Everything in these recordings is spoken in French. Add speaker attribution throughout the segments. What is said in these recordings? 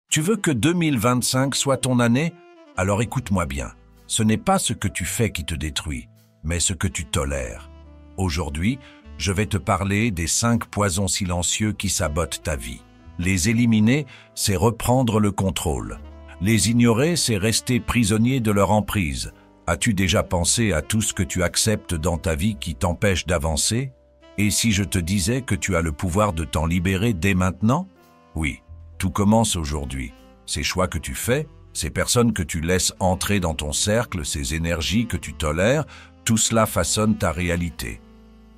Speaker 1: Tu veux que 2025 soit ton année? Alors écoute-moi bien. Ce n'est pas ce que tu fais qui te détruit, mais ce que tu tolères. Aujourd'hui, je vais te parler des 5 poisons silencieux qui sabotent ta vie. Les éliminer, c'est reprendre le contrôle. Les ignorer, c'est rester prisonnier de leur emprise. As-tu déjà pensé à tout ce que tu acceptes dans ta vie qui t'empêche d'avancer? Et si je te disais que tu as le pouvoir de t'en libérer dès maintenant? Oui, tout commence aujourd'hui. Ces choix que tu fais, ces personnes que tu laisses entrer dans ton cercle, ces énergies que tu tolères, tout cela façonne ta réalité.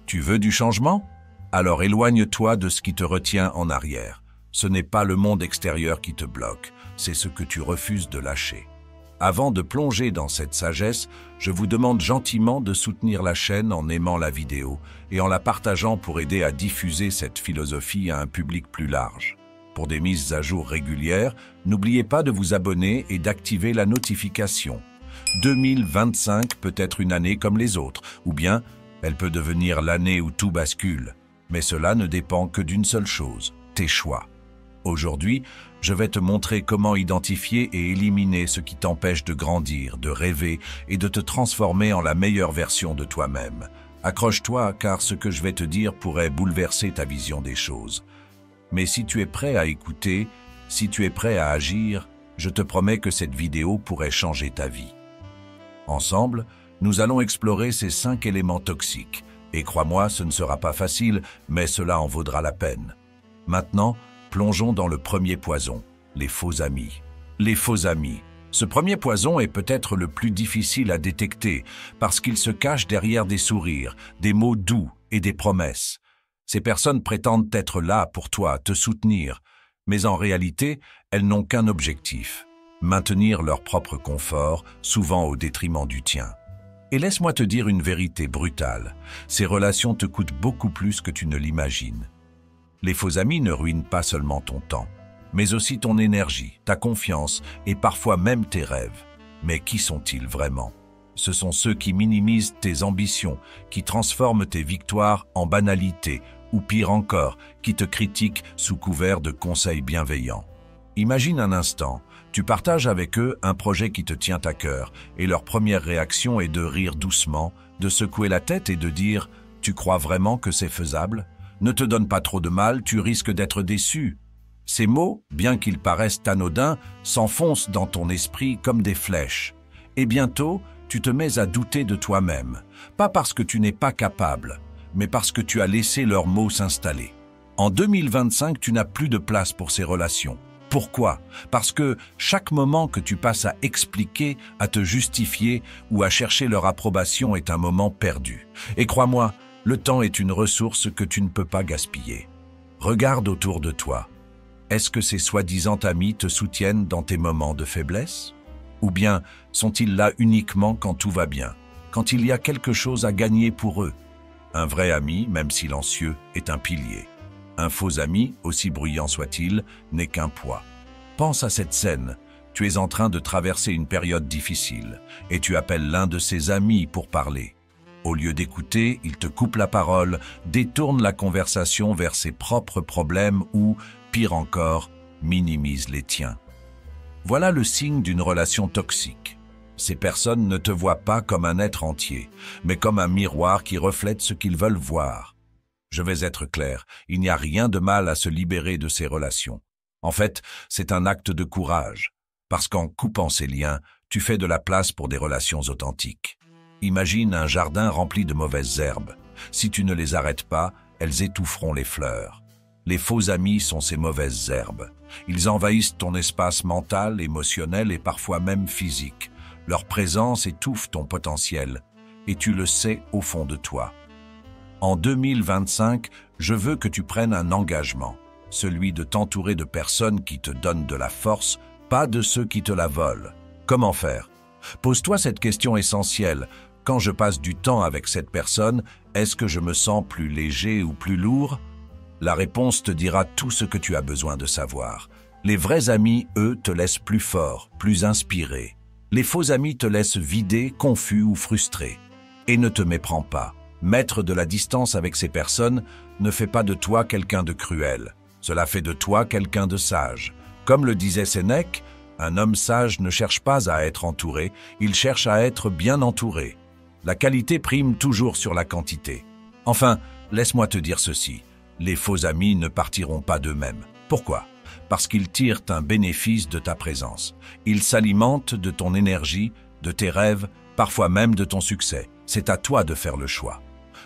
Speaker 1: Tu veux du changement? Alors éloigne-toi de ce qui te retient en arrière. Ce n'est pas le monde extérieur qui te bloque, c'est ce que tu refuses de lâcher. Avant de plonger dans cette sagesse, je vous demande gentiment de soutenir la chaîne en aimant la vidéo et en la partageant pour aider à diffuser cette philosophie à un public plus large. Pour des mises à jour régulières, n'oubliez pas de vous abonner et d'activer la notification. 2025 peut être une année comme les autres, ou bien elle peut devenir l'année où tout bascule. Mais cela ne dépend que d'une seule chose, tes choix. Aujourd'hui, je vais te montrer comment identifier et éliminer ce qui t'empêche de grandir, de rêver et de te transformer en la meilleure version de toi-même. Accroche-toi car ce que je vais te dire pourrait bouleverser ta vision des choses. Mais si tu es prêt à écouter, si tu es prêt à agir, je te promets que cette vidéo pourrait changer ta vie. Ensemble, nous allons explorer ces 5 éléments toxiques. Et crois-moi, ce ne sera pas facile, mais cela en vaudra la peine. Maintenant, plongeons dans le premier poison, les faux amis. Les faux amis. Ce premier poison est peut-être le plus difficile à détecter parce qu'il se cache derrière des sourires, des mots doux et des promesses. Ces personnes prétendent être là pour toi, te soutenir, mais en réalité, elles n'ont qu'un objectif, maintenir leur propre confort, souvent au détriment du tien. Et laisse-moi te dire une vérité brutale, ces relations te coûtent beaucoup plus que tu ne l'imagines. Les faux amis ne ruinent pas seulement ton temps, mais aussi ton énergie, ta confiance et parfois même tes rêves. Mais qui sont-ils vraiment? Ce sont ceux qui minimisent tes ambitions, qui transforment tes victoires en banalité, ou pire encore, qui te critiquent sous couvert de conseils bienveillants. Imagine un instant, tu partages avec eux un projet qui te tient à cœur, et leur première réaction est de rire doucement, de secouer la tête et de dire « Tu crois vraiment que c'est faisable ? Ne te donne pas trop de mal, tu risques d'être déçu. » Ces mots, bien qu'ils paraissent anodins, s'enfoncent dans ton esprit comme des flèches. Et bientôt, tu te mets à douter de toi-même, pas parce que tu n'es pas capable, mais parce que tu as laissé leurs mots s'installer. En 2025, tu n'as plus de place pour ces relations. Pourquoi? Parce que chaque moment que tu passes à expliquer, à te justifier ou à chercher leur approbation est un moment perdu. Et crois-moi, le temps est une ressource que tu ne peux pas gaspiller. Regarde autour de toi. Est-ce que ces soi-disant amis te soutiennent dans tes moments de faiblesse? Ou bien sont-ils là uniquement quand tout va bien, quand il y a quelque chose à gagner pour eux? Un vrai ami, même silencieux, est un pilier. Un faux ami, aussi bruyant soit-il, n'est qu'un poids. Pense à cette scène. Tu es en train de traverser une période difficile et tu appelles l'un de ses amis pour parler. Au lieu d'écouter, il te coupe la parole, détourne la conversation vers ses propres problèmes ou, pire encore, minimise les tiens. Voilà le signe d'une relation toxique. Ces personnes ne te voient pas comme un être entier, mais comme un miroir qui reflète ce qu'ils veulent voir. Je vais être clair, il n'y a rien de mal à se libérer de ces relations. En fait, c'est un acte de courage, parce qu'en coupant ces liens, tu fais de la place pour des relations authentiques. Imagine un jardin rempli de mauvaises herbes. Si tu ne les arrêtes pas, elles étoufferont les fleurs. Les faux amis sont ces mauvaises herbes. Ils envahissent ton espace mental, émotionnel et parfois même physique. Leur présence étouffe ton potentiel, et tu le sais au fond de toi. En 2025, je veux que tu prennes un engagement, celui de t'entourer de personnes qui te donnent de la force, pas de ceux qui te la volent. Comment faire? Pose-toi cette question essentielle. Quand je passe du temps avec cette personne, est-ce que je me sens plus léger ou plus lourd? La réponse te dira tout ce que tu as besoin de savoir. Les vrais amis, eux, te laissent plus fort, plus inspiré. Les faux amis te laissent vidé, confus ou frustré. Et ne te méprends pas. Mettre de la distance avec ces personnes ne fait pas de toi quelqu'un de cruel. Cela fait de toi quelqu'un de sage. Comme le disait Sénèque, un homme sage ne cherche pas à être entouré, il cherche à être bien entouré. La qualité prime toujours sur la quantité. Enfin, laisse-moi te dire ceci, les faux amis ne partiront pas d'eux-mêmes. Pourquoi ? Parce qu'ils tirent un bénéfice de ta présence. Ils s'alimentent de ton énergie, de tes rêves, parfois même de ton succès. C'est à toi de faire le choix.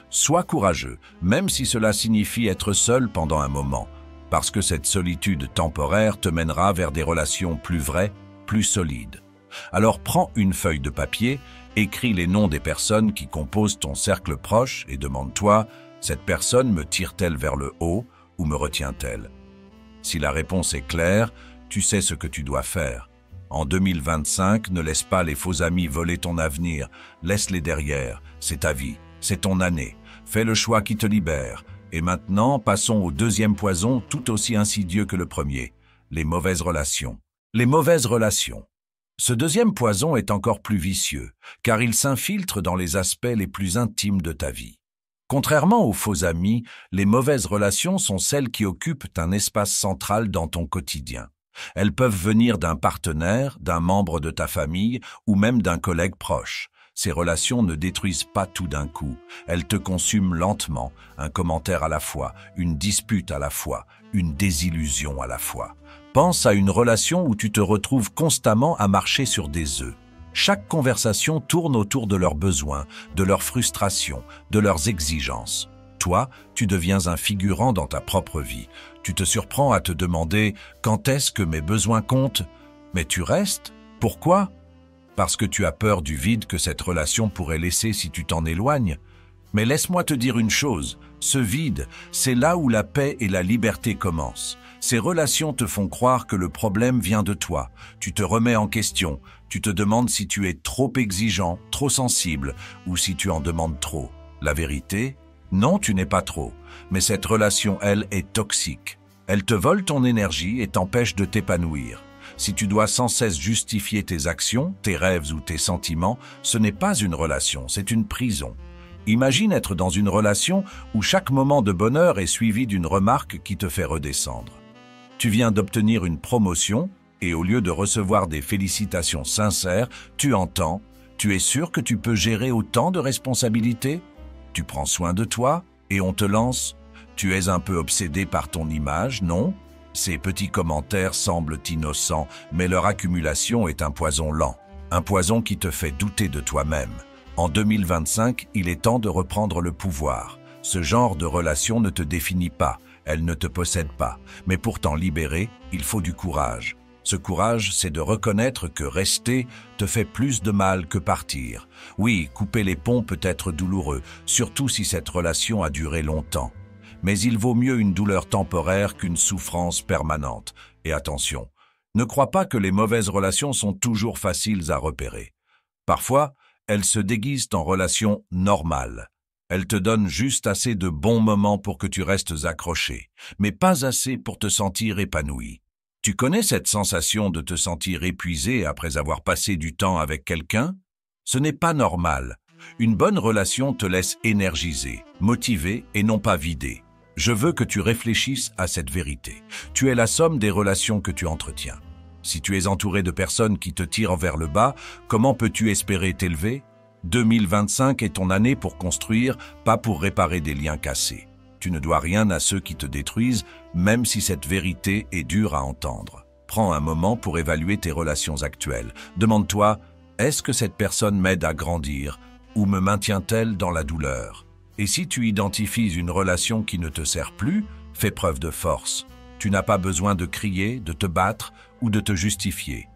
Speaker 1: Sois courageux, même si cela signifie être seul pendant un moment, parce que cette solitude temporaire te mènera vers des relations plus vraies, plus solides. Alors prends une feuille de papier, écris les noms des personnes qui composent ton cercle proche et demande-toi, cette personne me tire-t-elle vers le haut ou me retient-elle ? Si la réponse est claire, tu sais ce que tu dois faire. En 2025, ne laisse pas les faux amis voler ton avenir, laisse-les derrière, c'est ta vie, c'est ton année. Fais le choix qui te libère. Et maintenant, passons au deuxième poison, tout aussi insidieux que le premier, les mauvaises relations. Les mauvaises relations. Ce deuxième poison est encore plus vicieux, car il s'infiltre dans les aspects les plus intimes de ta vie. Contrairement aux faux amis, les mauvaises relations sont celles qui occupent un espace central dans ton quotidien. Elles peuvent venir d'un partenaire, d'un membre de ta famille ou même d'un collègue proche. Ces relations ne détruisent pas tout d'un coup. Elles te consument lentement, un commentaire à la fois, une dispute à la fois, une désillusion à la fois. Pense à une relation où tu te retrouves constamment à marcher sur des œufs. Chaque conversation tourne autour de leurs besoins, de leurs frustrations, de leurs exigences. Toi, tu deviens un figurant dans ta propre vie. Tu te surprends à te demander « Quand est-ce que mes besoins comptent ?» Mais tu restes. Pourquoi ? Parce que tu as peur du vide que cette relation pourrait laisser si tu t'en éloignes. Mais laisse-moi te dire une chose, ce vide, c'est là où la paix et la liberté commencent. Ces relations te font croire que le problème vient de toi. Tu te remets en question, tu te demandes si tu es trop exigeant, trop sensible, ou si tu en demandes trop. La vérité ? Non, tu n'es pas trop. Mais cette relation, elle, est toxique. Elle te vole ton énergie et t'empêche de t'épanouir. Si tu dois sans cesse justifier tes actions, tes rêves ou tes sentiments, ce n'est pas une relation, c'est une prison. Imagine être dans une relation où chaque moment de bonheur est suivi d'une remarque qui te fait redescendre. Tu viens d'obtenir une promotion et au lieu de recevoir des félicitations sincères, tu entends « Tu es sûr que tu peux gérer autant de responsabilités ? Tu prends soin de toi et on te lance « Tu es un peu obsédé par ton image, non ?» Ces petits commentaires semblent innocents, mais leur accumulation est un poison lent, un poison qui te fait douter de toi-même. En 2025, il est temps de reprendre le pouvoir. Ce genre de relation ne te définit pas, elle ne te possède pas, mais pour t'en libérer, il faut du courage. Ce courage, c'est de reconnaître que rester te fait plus de mal que partir. Oui, couper les ponts peut être douloureux, surtout si cette relation a duré longtemps. Mais il vaut mieux une douleur temporaire qu'une souffrance permanente. Et attention, ne crois pas que les mauvaises relations sont toujours faciles à repérer. Parfois, elles se déguisent en relations normales. Elles te donnent juste assez de bons moments pour que tu restes accroché, mais pas assez pour te sentir épanoui. Tu connais cette sensation de te sentir épuisé après avoir passé du temps avec quelqu'un ? Ce n'est pas normal. Une bonne relation te laisse énergisé, motivé et non pas vidé. Je veux que tu réfléchisses à cette vérité. Tu es la somme des relations que tu entretiens. Si tu es entouré de personnes qui te tirent vers le bas, comment peux-tu espérer t'élever ? 2025 est ton année pour construire, pas pour réparer des liens cassés. Tu ne dois rien à ceux qui te détruisent, même si cette vérité est dure à entendre. Prends un moment pour évaluer tes relations actuelles. Demande-toi, est-ce que cette personne m'aide à grandir ou me maintient-elle dans la douleur ? Et si tu identifies une relation qui ne te sert plus, fais preuve de force. Tu n'as pas besoin de crier, de te battre ou de te justifier.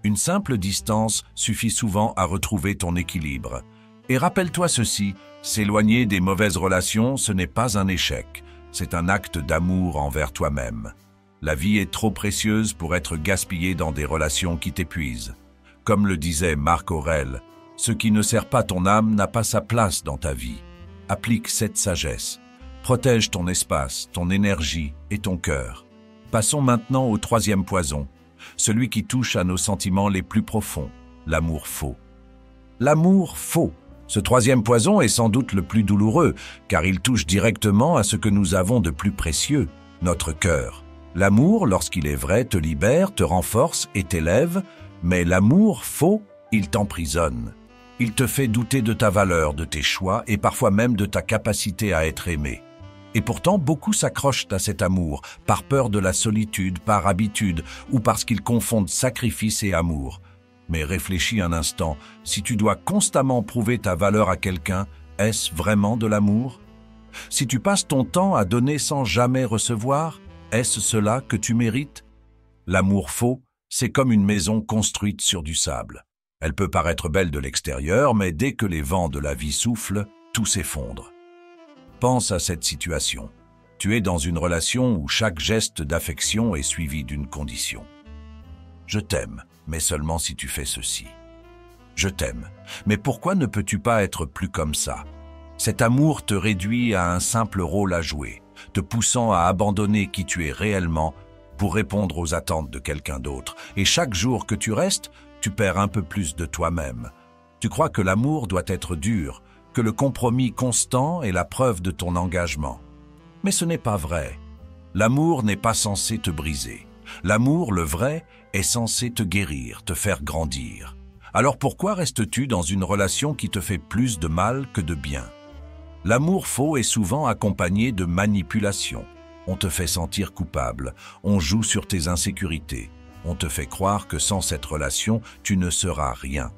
Speaker 1: Une simple distance suffit souvent à retrouver ton équilibre. Et rappelle-toi ceci, s'éloigner des mauvaises relations, ce n'est pas un échec, c'est un acte d'amour envers toi-même. La vie est trop précieuse pour être gaspillée dans des relations qui t'épuisent. Comme le disait Marc Aurèle, « Ce qui ne sert pas ton âme n'a pas sa place dans ta vie. » Applique cette sagesse. Protège ton espace, ton énergie et ton cœur. Passons maintenant au troisième poison, celui qui touche à nos sentiments les plus profonds, l'amour faux. L'amour faux. Ce troisième poison est sans doute le plus douloureux, car il touche directement à ce que nous avons de plus précieux, notre cœur. L'amour, lorsqu'il est vrai, te libère, te renforce et t'élève, mais l'amour faux, il t'emprisonne. Il te fait douter de ta valeur, de tes choix et parfois même de ta capacité à être aimé. Et pourtant, beaucoup s'accrochent à cet amour, par peur de la solitude, par habitude ou parce qu'ils confondent sacrifice et amour. Mais réfléchis un instant, si tu dois constamment prouver ta valeur à quelqu'un, est-ce vraiment de l'amour? Si tu passes ton temps à donner sans jamais recevoir, est-ce cela que tu mérites? L'amour faux, c'est comme une maison construite sur du sable. Elle peut paraître belle de l'extérieur, mais dès que les vents de la vie soufflent, tout s'effondre. Pense à cette situation. Tu es dans une relation où chaque geste d'affection est suivi d'une condition. Je t'aime, mais seulement si tu fais ceci. Je t'aime, mais pourquoi ne peux-tu pas être plus comme ça? Cet amour te réduit à un simple rôle à jouer, te poussant à abandonner qui tu es réellement pour répondre aux attentes de quelqu'un d'autre. Et chaque jour que tu restes, tu perds un peu plus de toi-même. Tu crois que l'amour doit être dur, que le compromis constant est la preuve de ton engagement. Mais ce n'est pas vrai. L'amour n'est pas censé te briser. L'amour, le vrai, est censé te guérir, te faire grandir. Alors pourquoi restes-tu dans une relation qui te fait plus de mal que de bien? L'amour faux est souvent accompagné de manipulation. On te fait sentir coupable, on joue sur tes insécurités, on te fait croire que sans cette relation, tu ne seras rien.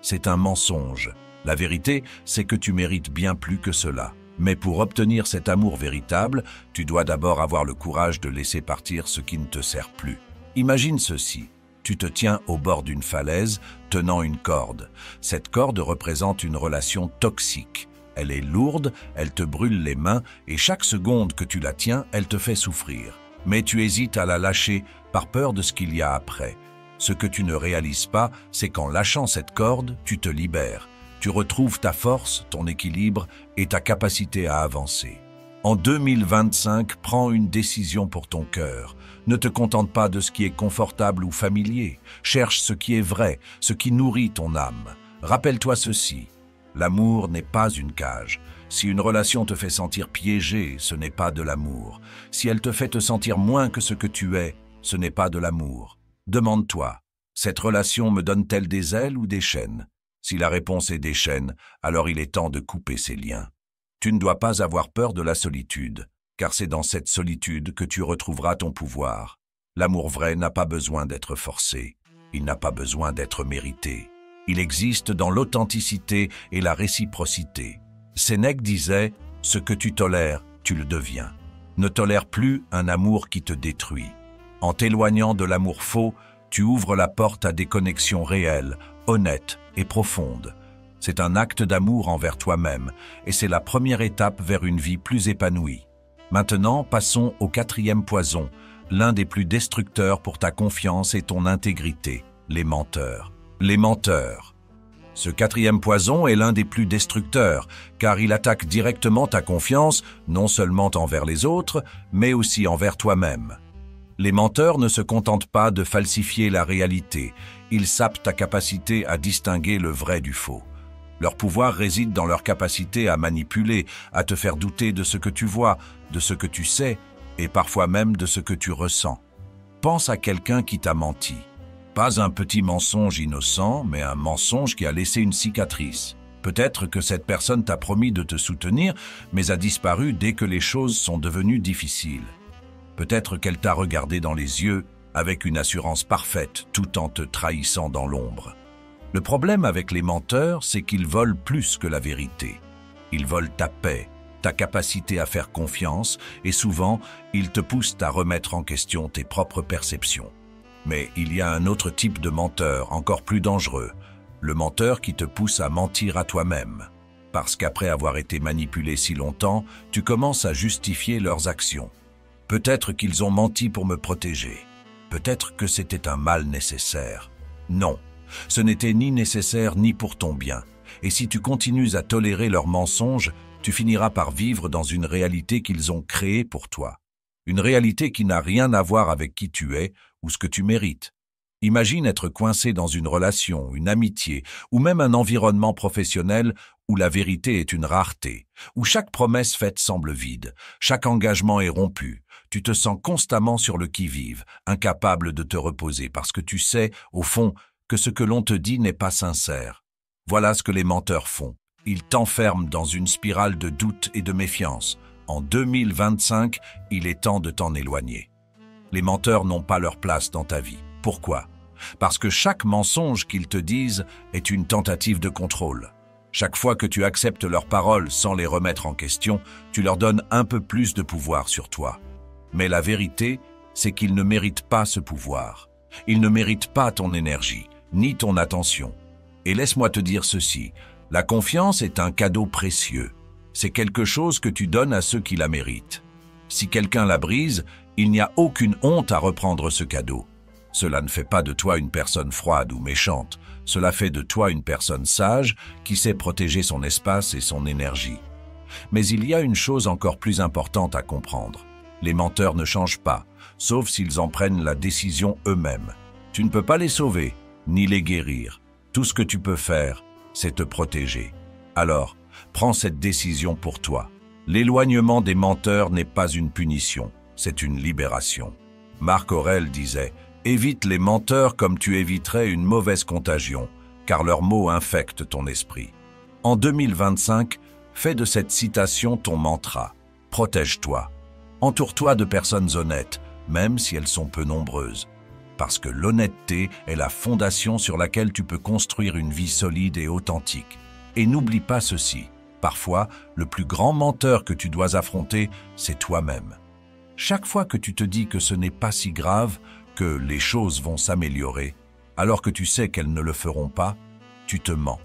Speaker 1: C'est un mensonge. La vérité, c'est que tu mérites bien plus que cela. Mais pour obtenir cet amour véritable, tu dois d'abord avoir le courage de laisser partir ce qui ne te sert plus. Imagine ceci. Tu te tiens au bord d'une falaise, tenant une corde. Cette corde représente une relation toxique. Elle est lourde, elle te brûle les mains et chaque seconde que tu la tiens, elle te fait souffrir. Mais tu hésites à la lâcher par peur de ce qu'il y a après. Ce que tu ne réalises pas, c'est qu'en lâchant cette corde, tu te libères. Tu retrouves ta force, ton équilibre et ta capacité à avancer. En 2025, prends une décision pour ton cœur. Ne te contente pas de ce qui est confortable ou familier. Cherche ce qui est vrai, ce qui nourrit ton âme. Rappelle-toi ceci. L'amour n'est pas une cage. Si une relation te fait sentir piégé, ce n'est pas de l'amour. Si elle te fait te sentir moins que ce que tu es, ce n'est pas de l'amour. Demande-toi, cette relation me donne-t-elle des ailes ou des chaînes? Si la réponse est des chaînes, alors il est temps de couper ces liens. Tu ne dois pas avoir peur de la solitude, car c'est dans cette solitude que tu retrouveras ton pouvoir. L'amour vrai n'a pas besoin d'être forcé, il n'a pas besoin d'être mérité. Il existe dans l'authenticité et la réciprocité. Sénèque disait « Ce que tu tolères, tu le deviens ». Ne tolère plus un amour qui te détruit. En t'éloignant de l'amour faux, tu ouvres la porte à des connexions réelles, honnêtes et profondes. C'est un acte d'amour envers toi-même et c'est la première étape vers une vie plus épanouie. Maintenant, passons au 4e poison, l'un des plus destructeurs pour ta confiance et ton intégrité, les menteurs. Les menteurs. Ce 4e poison est l'un des plus destructeurs, car il attaque directement ta confiance, non seulement envers les autres, mais aussi envers toi-même. Les menteurs ne se contentent pas de falsifier la réalité, ils sapent ta capacité à distinguer le vrai du faux. Leur pouvoir réside dans leur capacité à manipuler, à te faire douter de ce que tu vois, de ce que tu sais, et parfois même de ce que tu ressens. Pense à quelqu'un qui t'a menti. Pas un petit mensonge innocent, mais un mensonge qui a laissé une cicatrice. Peut-être que cette personne t'a promis de te soutenir, mais a disparu dès que les choses sont devenues difficiles. Peut-être qu'elle t'a regardé dans les yeux avec une assurance parfaite, tout en te trahissant dans l'ombre. Le problème avec les menteurs, c'est qu'ils volent plus que la vérité. Ils volent ta paix, ta capacité à faire confiance, et souvent, ils te poussent à remettre en question tes propres perceptions. Mais il y a un autre type de menteur, encore plus dangereux, le menteur qui te pousse à mentir à toi-même. Parce qu'après avoir été manipulé si longtemps, tu commences à justifier leurs actions. Peut-être qu'ils ont menti pour me protéger. Peut-être que c'était un mal nécessaire. Non, ce n'était ni nécessaire ni pour ton bien. Et si tu continues à tolérer leurs mensonges, tu finiras par vivre dans une réalité qu'ils ont créée pour toi. Une réalité qui n'a rien à voir avec qui tu es ou ce que tu mérites. Imagine être coincé dans une relation, une amitié ou même un environnement professionnel où la vérité est une rareté, où chaque promesse faite semble vide, chaque engagement est rompu. Tu te sens constamment sur le qui-vive, incapable de te reposer parce que tu sais, au fond, que ce que l'on te dit n'est pas sincère. Voilà ce que les menteurs font. Ils t'enferment dans une spirale de doute et de méfiance. En 2025, il est temps de t'en éloigner. Les menteurs n'ont pas leur place dans ta vie. Pourquoi? Parce que chaque mensonge qu'ils te disent est une tentative de contrôle. Chaque fois que tu acceptes leurs paroles sans les remettre en question, tu leur donnes un peu plus de pouvoir sur toi. Mais la vérité, c'est qu'ils ne méritent pas ce pouvoir. Ils ne méritent pas ton énergie, ni ton attention. Et laisse-moi te dire ceci, la confiance est un cadeau précieux. C'est quelque chose que tu donnes à ceux qui la méritent. Si quelqu'un la brise, il n'y a aucune honte à reprendre ce cadeau. Cela ne fait pas de toi une personne froide ou méchante. Cela fait de toi une personne sage qui sait protéger son espace et son énergie. Mais il y a une chose encore plus importante à comprendre. Les menteurs ne changent pas, sauf s'ils en prennent la décision eux-mêmes. Tu ne peux pas les sauver, ni les guérir. Tout ce que tu peux faire, c'est te protéger. Alors, prends cette décision pour toi. L'éloignement des menteurs n'est pas une punition, c'est une libération. Marc Aurèle disait « Évite les menteurs comme tu éviterais une mauvaise contagion, car leurs mots infectent ton esprit. » En 2025, fais de cette citation ton mantra. Protège-toi. Entoure-toi de personnes honnêtes, même si elles sont peu nombreuses. Parce que l'honnêteté est la fondation sur laquelle tu peux construire une vie solide et authentique. Et n'oublie pas ceci, parfois, le plus grand menteur que tu dois affronter, c'est toi-même. Chaque fois que tu te dis que ce n'est pas si grave, que les choses vont s'améliorer, alors que tu sais qu'elles ne le feront pas, tu te mens.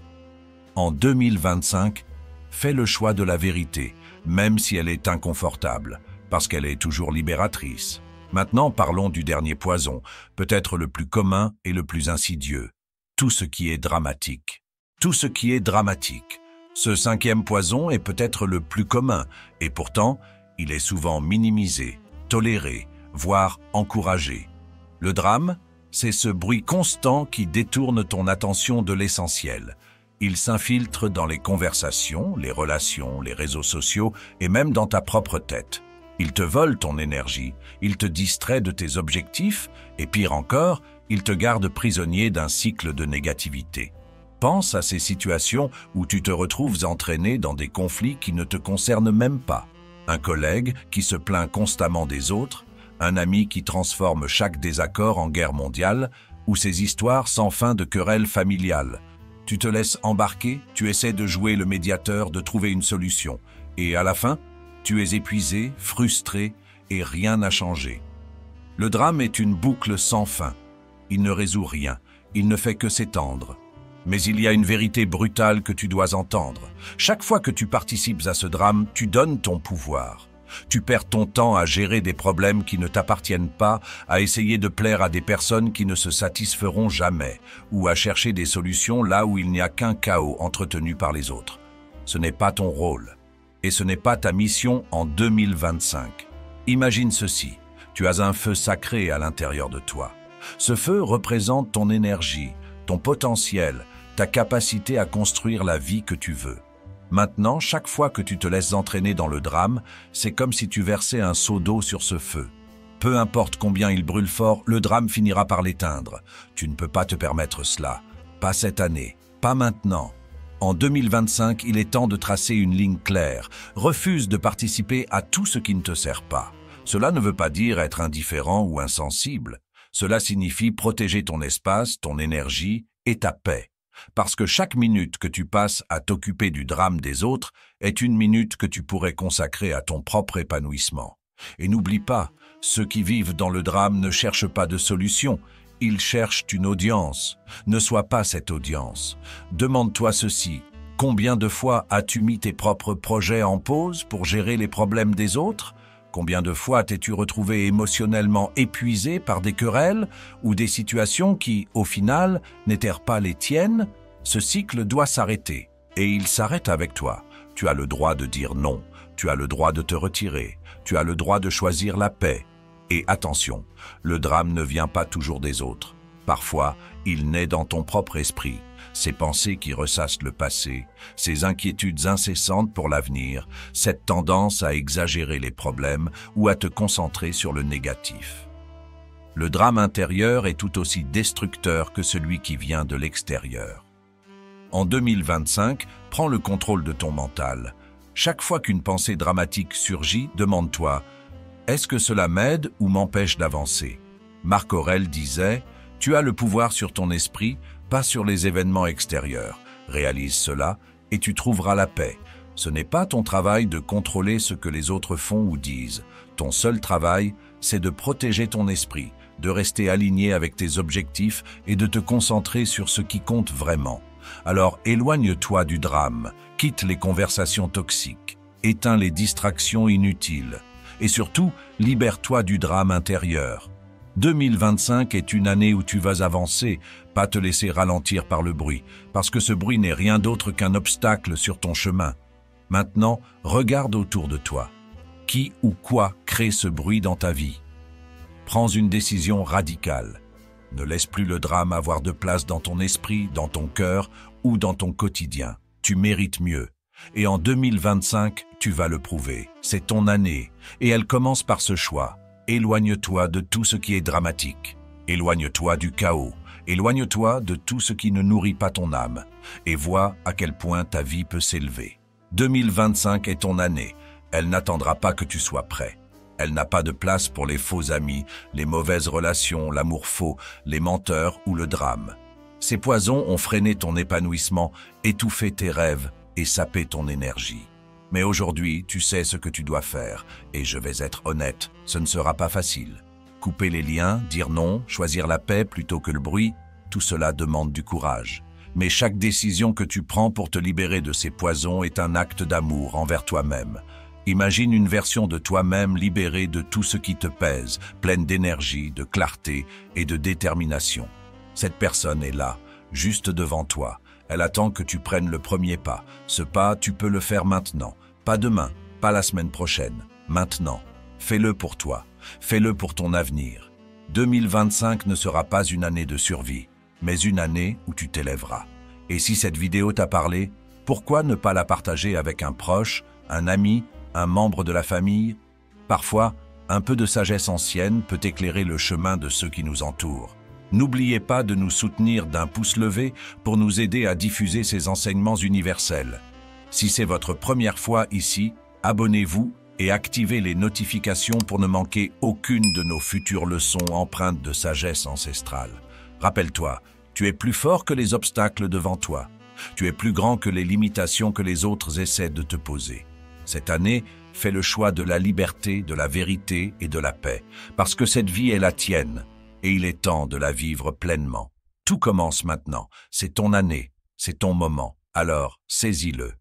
Speaker 1: En 2025, fais le choix de la vérité, même si elle est inconfortable, parce qu'elle est toujours libératrice. Maintenant, parlons du dernier poison, peut-être le plus commun et le plus insidieux. Tout ce qui est dramatique. Tout ce qui est dramatique. Ce cinquième poison est peut-être le plus commun, et pourtant, il est souvent minimisé, toléré, voire encouragé. Le drame, c'est ce bruit constant qui détourne ton attention de l'essentiel. Il s'infiltre dans les conversations, les relations, les réseaux sociaux et même dans ta propre tête. Il te vole ton énergie, il te distrait de tes objectifs et pire encore, il te garde prisonnier d'un cycle de négativité. Pense à ces situations où tu te retrouves entraîné dans des conflits qui ne te concernent même pas. Un collègue qui se plaint constamment des autres, un ami qui transforme chaque désaccord en guerre mondiale, ou ces histoires sans fin de querelles familiales. Tu te laisses embarquer, tu essaies de jouer le médiateur, de trouver une solution. Et à la fin, tu es épuisé, frustré, et rien n'a changé. Le drame est une boucle sans fin. Il ne résout rien, il ne fait que s'étendre. Mais il y a une vérité brutale que tu dois entendre. Chaque fois que tu participes à ce drame, tu donnes ton pouvoir. Tu perds ton temps à gérer des problèmes qui ne t'appartiennent pas, à essayer de plaire à des personnes qui ne se satisferont jamais, ou à chercher des solutions là où il n'y a qu'un chaos entretenu par les autres. Ce n'est pas ton rôle, et ce n'est pas ta mission en 2025. Imagine ceci, tu as un feu sacré à l'intérieur de toi. Ce feu représente ton énergie, ton potentiel, ta capacité à construire la vie que tu veux. Maintenant, chaque fois que tu te laisses entraîner dans le drame, c'est comme si tu versais un seau d'eau sur ce feu. Peu importe combien il brûle fort, le drame finira par l'éteindre. Tu ne peux pas te permettre cela. Pas cette année, pas maintenant. En 2025, il est temps de tracer une ligne claire. Refuse de participer à tout ce qui ne te sert pas. Cela ne veut pas dire être indifférent ou insensible. Cela signifie protéger ton espace, ton énergie et ta paix. Parce que chaque minute que tu passes à t'occuper du drame des autres est une minute que tu pourrais consacrer à ton propre épanouissement. Et n'oublie pas, ceux qui vivent dans le drame ne cherchent pas de solution, ils cherchent une audience. Ne sois pas cette audience. Demande-toi ceci, combien de fois as-tu mis tes propres projets en pause pour gérer les problèmes des autres ? Combien de fois t'es-tu retrouvé émotionnellement épuisé par des querelles ou des situations qui, au final, n'étaient pas les tiennes? Ce cycle doit s'arrêter, et il s'arrête avec toi. Tu as le droit de dire non, tu as le droit de te retirer, tu as le droit de choisir la paix. Et attention, le drame ne vient pas toujours des autres. Parfois, il naît dans ton propre esprit, ces pensées qui ressassent le passé, ces inquiétudes incessantes pour l'avenir, cette tendance à exagérer les problèmes ou à te concentrer sur le négatif. Le drame intérieur est tout aussi destructeur que celui qui vient de l'extérieur. En 2025, prends le contrôle de ton mental. Chaque fois qu'une pensée dramatique surgit, demande-toi « Est-ce que cela m'aide ou m'empêche d'avancer ?» Marc Aurèle disait « Tu as le pouvoir sur ton esprit, pas sur les événements extérieurs. Réalise cela et tu trouveras la paix. Ce n'est pas ton travail de contrôler ce que les autres font ou disent. Ton seul travail, c'est de protéger ton esprit, de rester aligné avec tes objectifs et de te concentrer sur ce qui compte vraiment. Alors éloigne-toi du drame, quitte les conversations toxiques, éteins les distractions inutiles et surtout, libère-toi du drame intérieur. 2025 est une année où tu vas avancer, pas te laisser ralentir par le bruit, parce que ce bruit n'est rien d'autre qu'un obstacle sur ton chemin. Maintenant, regarde autour de toi. Qui ou quoi crée ce bruit dans ta vie? Prends une décision radicale. Ne laisse plus le drame avoir de place dans ton esprit, dans ton cœur ou dans ton quotidien. Tu mérites mieux. Et en 2025, tu vas le prouver. C'est ton année. Et elle commence par ce choix. Éloigne-toi de tout ce qui est dramatique. Éloigne-toi du chaos. Éloigne-toi de tout ce qui ne nourrit pas ton âme. Et vois à quel point ta vie peut s'élever. 2025 est ton année. Elle n'attendra pas que tu sois prêt. Elle n'a pas de place pour les faux amis, les mauvaises relations, l'amour faux, les menteurs ou le drame. Ces poisons ont freiné ton épanouissement, étouffé tes rêves et sapé ton énergie. Mais aujourd'hui, tu sais ce que tu dois faire, et je vais être honnête, ce ne sera pas facile. Couper les liens, dire non, choisir la paix plutôt que le bruit, tout cela demande du courage. Mais chaque décision que tu prends pour te libérer de ces poisons est un acte d'amour envers toi-même. Imagine une version de toi-même libérée de tout ce qui te pèse, pleine d'énergie, de clarté et de détermination. Cette personne est là, juste devant toi. Elle attend que tu prennes le premier pas. Ce pas, tu peux le faire maintenant. Pas demain, pas la semaine prochaine. Maintenant. Fais-le pour toi. Fais-le pour ton avenir. 2025 ne sera pas une année de survie, mais une année où tu t'élèveras. Et si cette vidéo t'a parlé, pourquoi ne pas la partager avec un proche, un ami, un membre de la famille? Parfois, un peu de sagesse ancienne peut éclairer le chemin de ceux qui nous entourent. N'oubliez pas de nous soutenir d'un pouce levé pour nous aider à diffuser ces enseignements universels. Si c'est votre première fois ici, abonnez-vous et activez les notifications pour ne manquer aucune de nos futures leçons empreintes de sagesse ancestrale. Rappelle-toi, tu es plus fort que les obstacles devant toi. Tu es plus grand que les limitations que les autres essaient de te poser. Cette année, fais le choix de la liberté, de la vérité et de la paix, parce que cette vie est la tienne, et il est temps de la vivre pleinement. Tout commence maintenant, c'est ton année, c'est ton moment, alors saisis-le.